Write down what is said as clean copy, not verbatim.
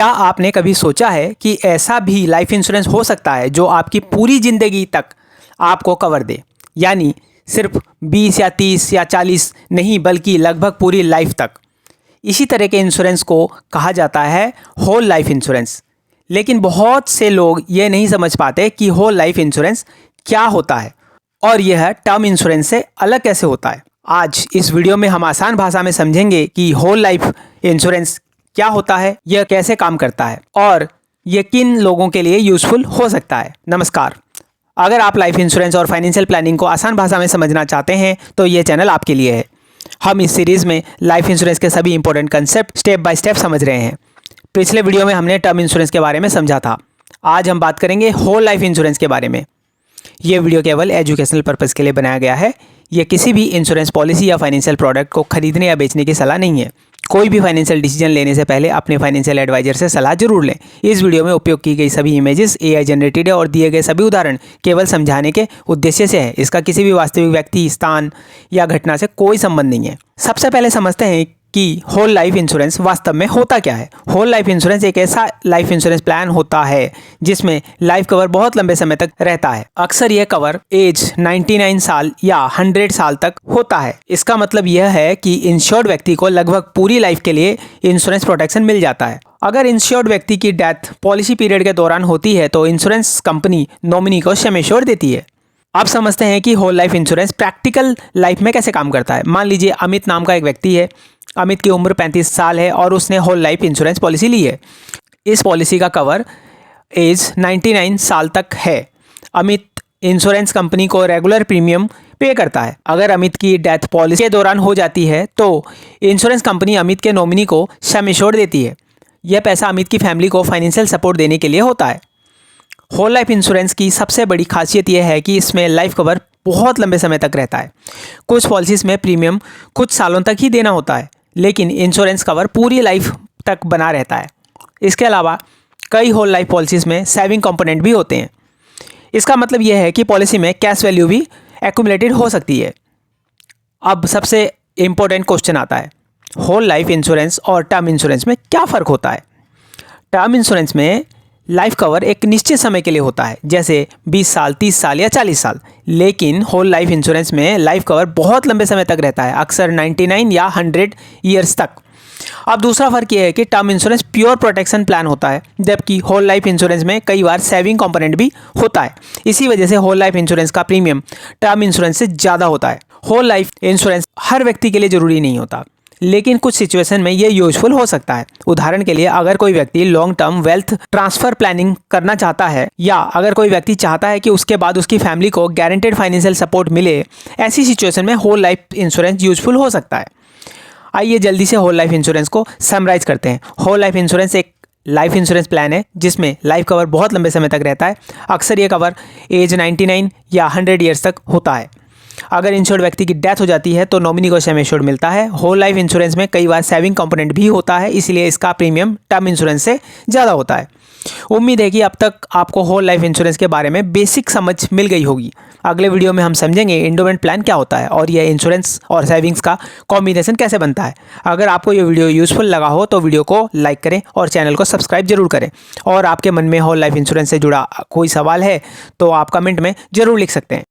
क्या आपने कभी सोचा है कि ऐसा भी लाइफ इंश्योरेंस हो सकता है जो आपकी पूरी ज़िंदगी तक आपको कवर दे, यानी सिर्फ 20 या 30 या 40 नहीं बल्कि लगभग पूरी लाइफ तक। इसी तरह के इंश्योरेंस को कहा जाता है होल लाइफ इंश्योरेंस। लेकिन बहुत से लोग ये नहीं समझ पाते कि होल लाइफ इंश्योरेंस क्या होता है और यह टर्म इंश्योरेंस से अलग कैसे होता है। आज इस वीडियो में हम आसान भाषा में समझेंगे कि होल लाइफ इंश्योरेंस क्या होता है, यह कैसे काम करता है और यह किन लोगों के लिए यूजफुल हो सकता है। नमस्कार, अगर आप लाइफ इंश्योरेंस और फाइनेंशियल प्लानिंग को आसान भाषा में समझना चाहते हैं तो ये चैनल आपके लिए है। हम इस सीरीज़ में लाइफ इंश्योरेंस के सभी important concept step by step समझ रहे हैं। पिछले वीडियो में हमने टर्म इंश्योरेंस के बारे में समझा था। आज हम बात करेंगे होल लाइफ इंश्योरेंस के बारे में। ये वीडियो केवल एजुकेशनल पर्पज़ के लिए बनाया गया है। यह किसी भी इंश्योरेंस पॉलिसी या फाइनेंशियल प्रोडक्ट को खरीदने या बेचने की सलाह नहीं है। कोई भी फाइनेंशियल डिसीजन लेने से पहले अपने फाइनेंशियल एडवाइजर से सलाह जरूर लें। इस वीडियो में उपयोग की गई सभी इमेजेस AI जनरेटेड है और दिए गए सभी उदाहरण केवल समझाने के उद्देश्य से है। इसका किसी भी वास्तविक व्यक्ति, स्थान या घटना से कोई संबंध नहीं है। सबसे पहले समझते हैं कि होल लाइफ इंश्योरेंस वास्तव में होता क्या है। होल लाइफ इंश्योरेंस एक ऐसा लाइफ इंश्योरेंस प्लान होता है जिसमें लाइफ कवर बहुत लंबे समय तक रहता है। अक्सर यह कवर एज 99 साल या 100 साल तक होता है। इसका मतलब यह है कि इंश्योर्ड व्यक्ति को लगभग पूरी लाइफ के लिए इंश्योरेंस प्रोटेक्शन मिल जाता है। अगर इंश्योर्ड व्यक्ति की डेथ पॉलिसी पीरियड के दौरान होती है तो इंश्योरेंस कंपनी नॉमिनी को सम एश्योर्ड देती है। अब समझते हैं कि whole life insurance practical life में कैसे काम करता है। मान लीजिए अमित नाम का एक व्यक्ति है। अमित की उम्र 35 साल है और उसने होल लाइफ इंश्योरेंस पॉलिसी ली है। इस पॉलिसी का कवर एज 99 साल तक है। अमित इंश्योरेंस कंपनी को रेगुलर प्रीमियम पे करता है। अगर अमित की डेथ पॉलिसी के दौरान हो जाती है तो इंश्योरेंस कंपनी अमित के नॉमिनी को सम एश्योर्ड देती है। यह पैसा अमित की फैमिली को फाइनेंशियल सपोर्ट देने के लिए होता है। होल लाइफ इंश्योरेंस की सबसे बड़ी खासियत यह है कि इसमें लाइफ कवर बहुत लंबे समय तक रहता है। कुछ पॉलिसीज़ में प्रीमियम कुछ सालों तक ही देना होता है, लेकिन इंश्योरेंस कवर पूरी लाइफ तक बना रहता है। इसके अलावा कई होल लाइफ पॉलिसीज़ में सेविंग कंपोनेंट भी होते हैं। इसका मतलब यह है कि पॉलिसी में कैश वैल्यू भी एक्यूमुलेटेड हो सकती है। अब सबसे इम्पोर्टेंट क्वेश्चन आता है, होल लाइफ इंश्योरेंस और टर्म इंश्योरेंस में क्या फ़र्क होता है। टर्म इंश्योरेंस में लाइफ कवर एक निश्चित समय के लिए होता है, जैसे 20 साल, 30 साल या 40 साल। लेकिन होल लाइफ इंश्योरेंस में लाइफ कवर बहुत लंबे समय तक रहता है, अक्सर 99 या 100 ईयर्स तक। अब दूसरा फ़र्क यह है कि term insurance pure protection plan होता है, जबकि होल लाइफ इंश्योरेंस में कई बार सेविंग कंपोनेंट भी होता है। इसी वजह से होल लाइफ इंश्योरेंस का प्रीमियम टर्म इंश्योरेंस से ज़्यादा होता है। होल लाइफ इंश्योरेंस हर व्यक्ति के लिए ज़रूरी नहीं होता, लेकिन कुछ सिचुएशन में ये यूजफुल हो सकता है। उदाहरण के लिए, अगर कोई व्यक्ति long term wealth transfer planning करना चाहता है या अगर कोई व्यक्ति चाहता है कि उसके बाद उसकी फैमिली को गारंटेड फाइनेंशियल सपोर्ट मिले, ऐसी सिचुएशन में होल लाइफ इंश्योरेंस यूजफुल हो सकता है। आइए जल्दी से होल लाइफ इंश्योरेंस को समराइज करते हैं। होल लाइफ इंश्योरेंस एक लाइफ इंश्योरेंस प्लान है जिसमें लाइफ कवर बहुत लंबे समय तक रहता है। अक्सर ये कवर एज 99 या 100 ईयर्स तक होता है। अगर इंश्योर्ड व्यक्ति की डेथ हो जाती है तो नॉमिनी को सम एश्योर्ड मिलता है। होल लाइफ इंश्योरेंस में कई बार सेविंग कंपोनेंट भी होता है, इसलिए इसका प्रीमियम टर्म इंश्योरेंस से ज़्यादा होता है। उम्मीद है कि अब तक आपको होल लाइफ इंश्योरेंस के बारे में बेसिक समझ मिल गई होगी। अगले वीडियो में हम समझेंगे एंडोमेंट प्लान क्या होता है और यह इंश्योरेंस और सेविंग्स का कॉम्बिनेशन कैसे बनता है। अगर आपको ये वीडियो यूजफुल लगा हो तो वीडियो को लाइक करें और चैनल को सब्सक्राइब जरूर करें। और आपके मन में होल लाइफ इंश्योरेंस से जुड़ा कोई सवाल है तो आप कमेंट में ज़रूर लिख सकते हैं।